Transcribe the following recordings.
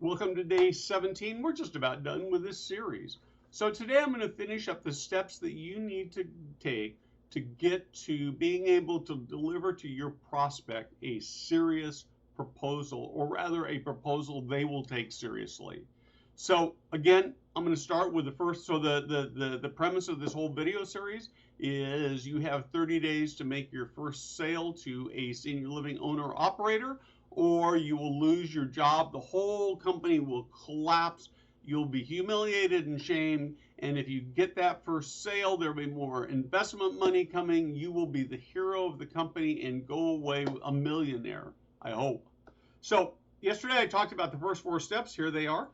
Welcome to day 17. We're just about done with this series. So today I'm going to finish up the steps that you need to take to get to being able to deliver to your prospect a serious proposal, or rather a proposal they will take seriously. So again, I'm going to start with the first. So the premise of this whole video series is you have 30 days to make your first sale to a senior living owner operator, or you will lose your job. The whole company will collapse. You'll be humiliated and shamed. And if you get that first sale, there'll be more investment money coming. You will be the hero of the company and go away a millionaire, I hope. So yesterday I talked about the first 4 steps. Here they are.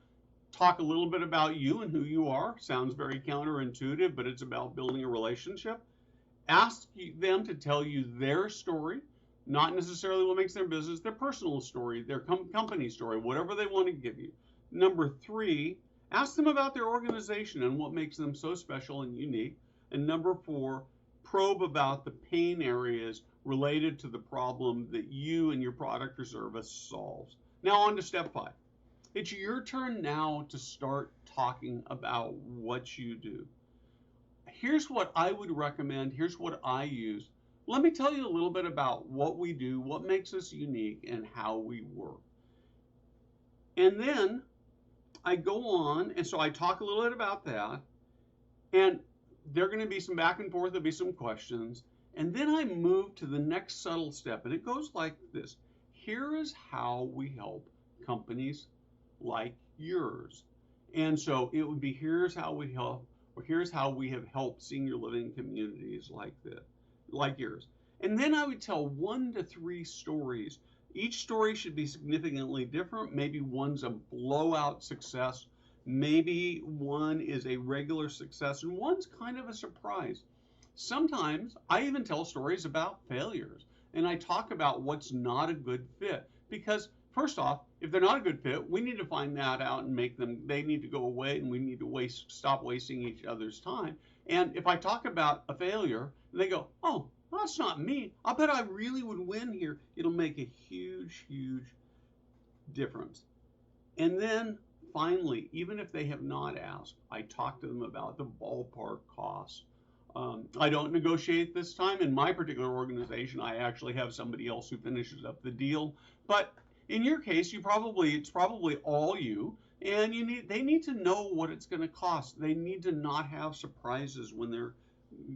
Talk a little bit about you and who you are. Sounds very counterintuitive, but it's about building a relationship. Ask them to tell you their story, not necessarily what makes their business, their personal story, their company story, whatever they want to give you. Number 3, ask them about their organization and what makes them so special and unique. And number 4, probe about the pain areas related to the problem that you and your product or service solves. Now on to step 5. It's your turn now to start talking about what you do. Here's what I would recommend. Here's what I use. Let me tell you a little bit about what we do, what makes us unique, and how we work. And then I go on, and so I talk a little bit about that. And there are going to be some back and forth, there'll be some questions. And then I move to the next subtle step, and it goes like this. Here is how we help companies like yours. And so it would be here's how we help, or here's how we have helped senior living communities like this, like yours. And then I would tell 1 to 3 stories. Each story should be significantly different. Maybe one's a blowout success, maybe one is a regular success, and one's kind of a surprise. Sometimes I even tell stories about failures, and I talk about what's not a good fit, because first off, if they're not a good fit, we need to find that out and make them, they need to go away, and we need to stop wasting each other's time. And if I talk about a failure, and they go, oh, that's not me, I bet I really would win here, it'll make a huge, huge difference. And then finally, even if they have not asked, I talk to them about the ballpark cost. I don't negotiate this time. In my particular organization, I actually have somebody else who finishes up the deal. But in your case, it's probably all you, and they need to know what it's going to cost. They need to not have surprises when they're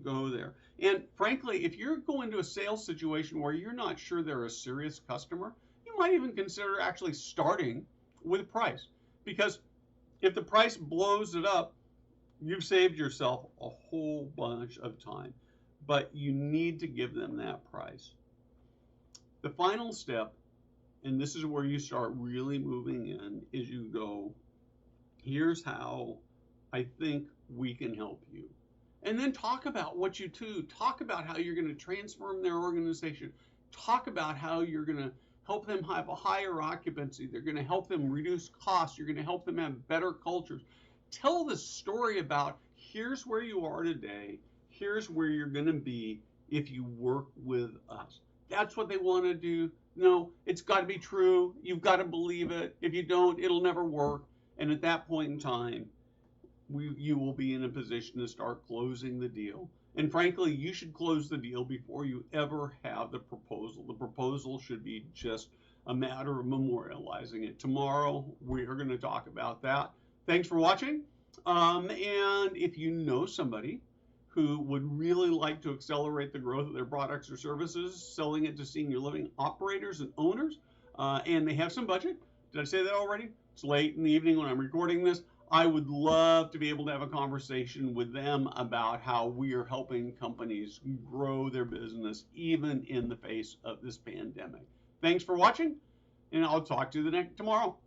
go there. And frankly, if you're going to a sales situation where you're not sure they're a serious customer, you might even consider actually starting with price. Because if the price blows it up, you've saved yourself a whole bunch of time. But you need to give them that price. The final step, and this is where you start really moving in, is you go, here's how I think we can help you. And then talk about what you do. Talk about how you're going to transform their organization. Talk about how you're going to help them have a higher occupancy. They're going to help them reduce costs. You're going to help them have better cultures. Tell the story about here's where you are today. Here's where you're going to be if you work with us. That's what they want to do. No, it's got to be true. You've got to believe it. If you don't, it'll never work. And at that point in time, you will be in a position to start closing the deal. And frankly, you should close the deal before you ever have the proposal. The proposal should be just a matter of memorializing it. Tomorrow, we are going to talk about that. Thanks for watching. And if you know somebody who would really like to accelerate the growth of their products or services, selling it to senior living operators and owners, and they have some budget, did I say that already? It's late in the evening when I'm recording this. I would love to be able to have a conversation with them about how we are helping companies grow their business even in the face of this pandemic. Thanks for watching, and I'll talk to you tomorrow.